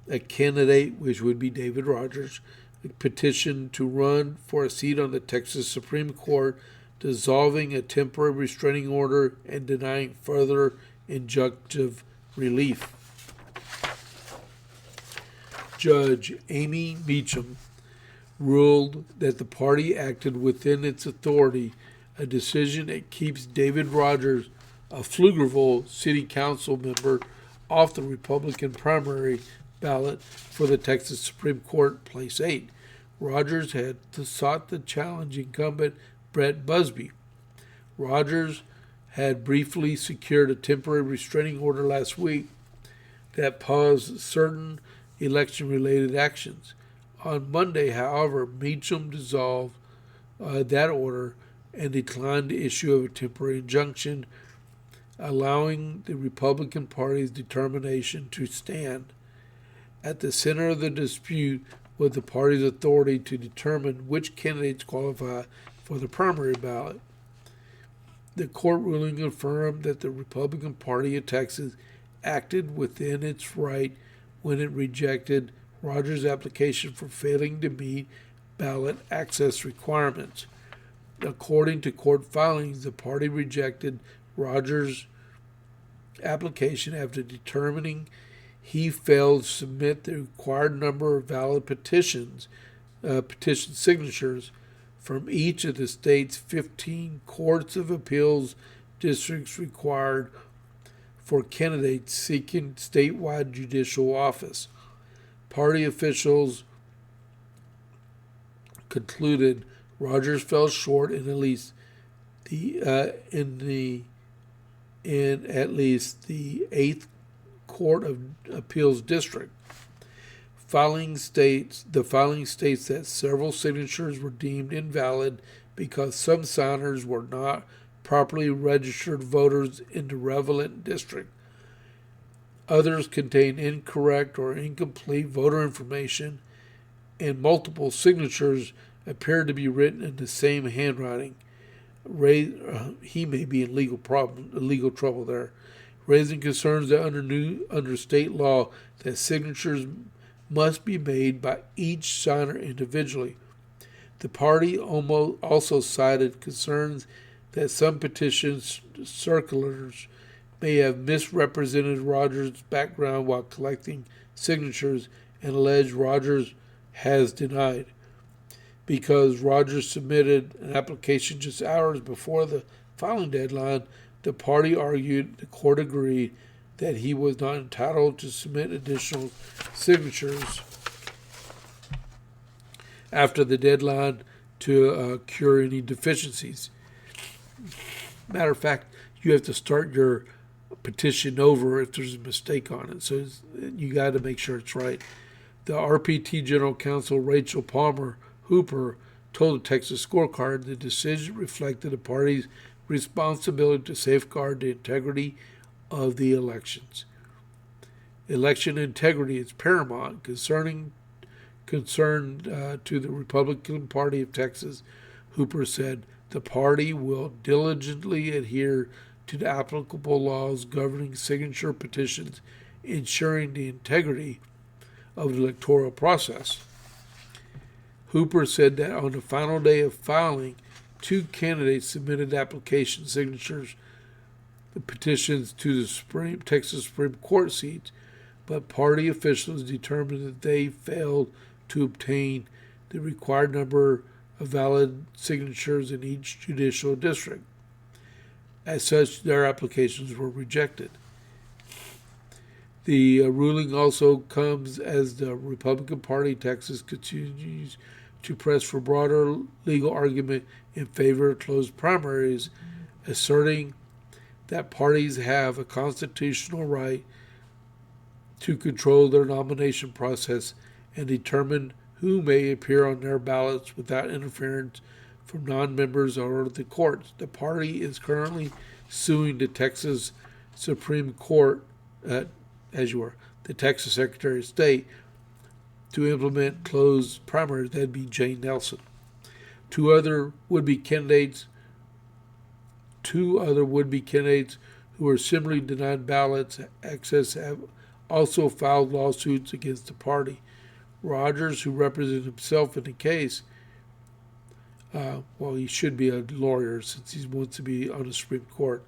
a candidate, which would be David Rogers, a petition to run for a seat on the Texas Supreme Court, dissolving a temporary restraining order and denying further injunctive relief. Judge Amy Meacham ruled that the party acted within its authority, a decision that keeps David Rogers, a Pflugerville City Council member, off the Republican primary ballot for the Texas Supreme Court, Place 8. Rogers had sought to challenge incumbent Brett Busby. Rogers had briefly secured a temporary restraining order last week that paused certain election-related actions. On Monday, however, Meacham dissolved that order and declined the issue of a temporary injunction, allowing the Republican Party's determination to stand. At the center of the dispute was the party's authority to determine which candidates qualify for the primary ballot. The court ruling affirmed that the Republican Party of Texas acted within its right when it rejected Rogers' application for failing to meet ballot access requirements. According to court filings, the party rejected Rogers' application after determining he failed to submit the required number of valid petition signatures from each of the state's 15 courts of appeals districts required for candidates seeking statewide judicial office. Party officials concluded Rogers fell short in at least the 8th Court of Appeals district. The filing states that several signatures were deemed invalid because some signers were not properly registered voters in the relevant district. Others contained incorrect or incomplete voter information, and multiple signatures appeared to be written in the same handwriting. He may be in legal trouble there, raising concerns that under state law that signatures must be made by each signer individually. The party also cited concerns that some petition circulars may have misrepresented Rogers' background while collecting signatures, and alleged Rogers has denied. Because Rogers submitted an application just hours before the filing deadline, the party argued the court agreed that he was not entitled to submit additional signatures after the deadline to cure any deficiencies. Matter of fact, you have to start your petition over if there's a mistake on it. So you got to make sure it's right. The RPT General Counsel Rachel Palmer Hooper told the Texas Scorecard the decision reflected the party's responsibility to safeguard the integrity of the elections. Election integrity is paramount, concern to the Republican Party of Texas. Hooper said the party will diligently adhere to the applicable laws governing signature petitions, ensuring the integrity of the electoral process. Hooper said that on the final day of filing, 2 candidates submitted application signatures, the petitions to the Texas Supreme Court seats, but party officials determined that they failed to obtain the required number of valid signatures in each judicial district. As such, their applications were rejected. The ruling also comes as the Republican Party of Texas continues to press for broader legal argument in favor of closed primaries, asserting that parties have a constitutional right to control their nomination process and determine who may appear on their ballots without interference from non-members or the courts. The party is currently suing the Texas Supreme Court, the Texas Secretary of State, to implement closed primaries. That'd be Jane Nelson. Two other would-be candidates who were similarly denied ballots access have also filed lawsuits against the party. Rogers, who represented himself in the case, he should be a lawyer since he wants to be on the Supreme Court,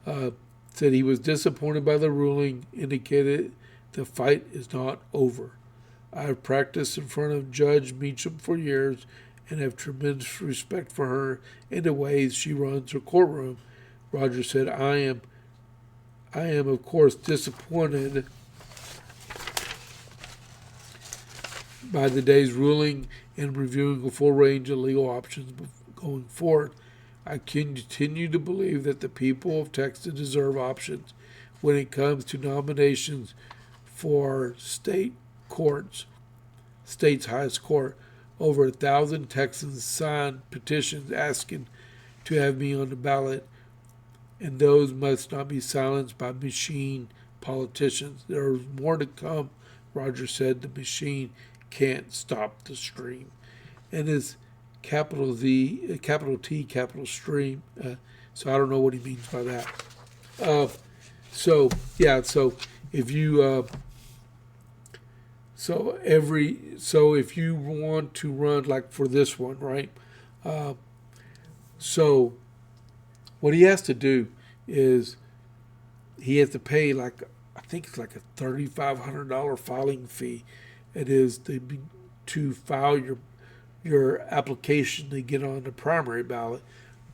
said he was disappointed by the ruling, indicated the fight is not over. I have practiced in front of Judge Meacham for years and have tremendous respect for her and the ways she runs her courtroom. Rogers said, I am of course disappointed by the day's ruling and reviewing a full range of legal options going forward. I continue to believe that the people of Texas deserve options when it comes to nominations for state's highest court. Over 1,000 Texans signed petitions asking to have me on the ballot, and those must not be silenced by machine politicians. There is more to come, Rogers said. The machine can't stop the stream. And it's capital Z, capital T, capital stream. So I don't know what he means by that. So if you if you want to run like for this one, right? So what he has to do is he has to pay I think it's like a $3,500 filing fee. It is to file your application to get on the primary ballot.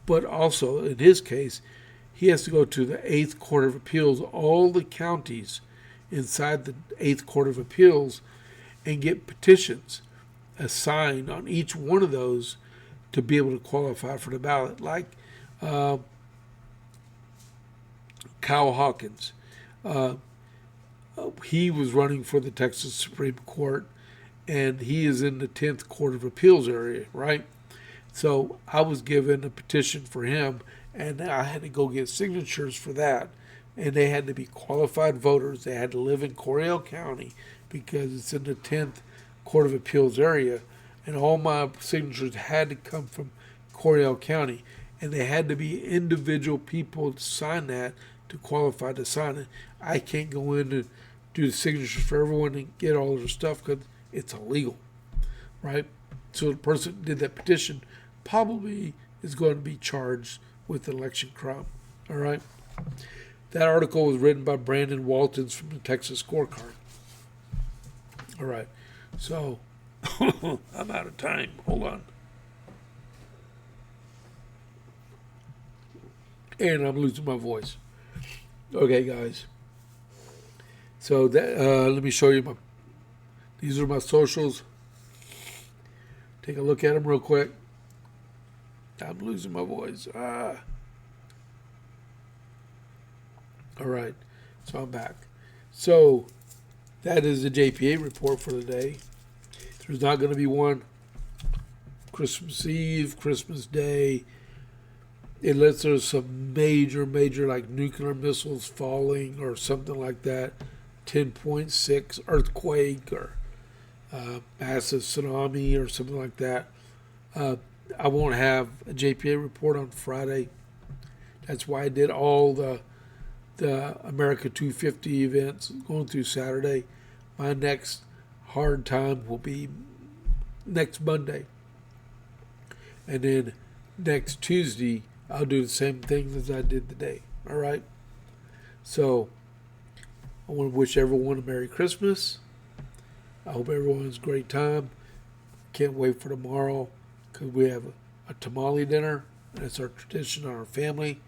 But also, in his case, he has to go to the 8th Court of Appeals, all the counties inside the 8th Court of Appeals, and get petitions assigned on each one of those to be able to qualify for the ballot. Like Kyle Hawkins. He was running for the Texas Supreme Court, and he is in the 10th Court of Appeals area, right? So I was given a petition for him, and I had to go get signatures for that. And they had to be qualified voters. They had to live in Coryell County because it's in the 10th Court of Appeals area. And all my signatures had to come from Coryell County. And they had to be individual people to sign that to qualify to sign it. I can't go in and do the signatures for everyone and get all of their stuff because it's illegal, right? So the person who did that petition probably is going to be charged with election crime, all right? That article was written by Brandon Waltons from the Texas Scorecard. All right, so I'm out of time. Hold on. And I'm losing my voice. Okay, guys. So that let me show you these are my socials. Take a look at them real quick. I'm losing my voice. All right, so I'm back. So that is the JP8 report for the day. There's not going to be one Christmas Eve, Christmas Day, unless there's some major, like nuclear missiles falling or something like that, 10.6 earthquake or massive tsunami or something like that. I won't have a JPA report on Friday. That's why I did all the America 250 events going through Saturday. My next hard time will be next Monday. And then next Tuesday, I'll do the same thing as I did today. All right? So I want to wish everyone a Merry Christmas. I hope everyone has a great time. Can't wait for tomorrow because we have a tamale dinner. And it's our tradition in our family.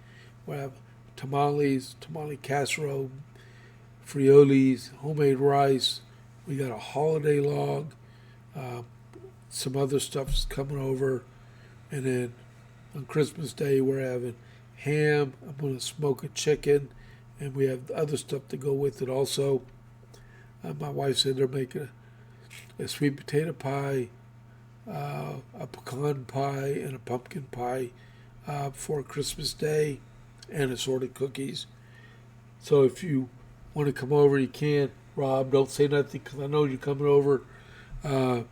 We have tamales, tamale casserole, frioles, homemade rice. We got a holiday log. Some other stuff's coming over. And then on Christmas Day, we're having ham. I'm going to smoke a chicken. And we have other stuff to go with it also. My wife said they're making a sweet potato pie, a pecan pie, and a pumpkin pie for Christmas Day, and assorted cookies. So if you want to come over, you can. Rob, don't say nothing because I know you're coming over. And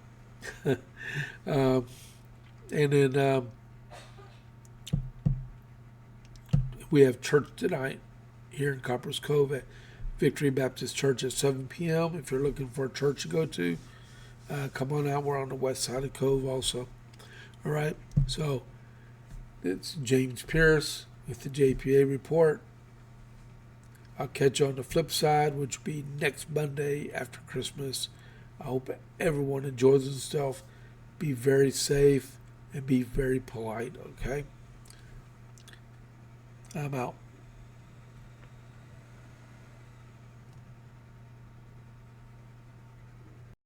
then we have church tonight here in Coppers Cove at Victory Baptist Church at 7 p.m. If you're looking for a church to go to, come on out. We're on the west side of Cove also. All right. So it's James Pierce with the JPA report. I'll catch you on the flip side, which will be next Monday after Christmas. I hope everyone enjoys themselves. Be very safe and be very polite, okay? I'm out.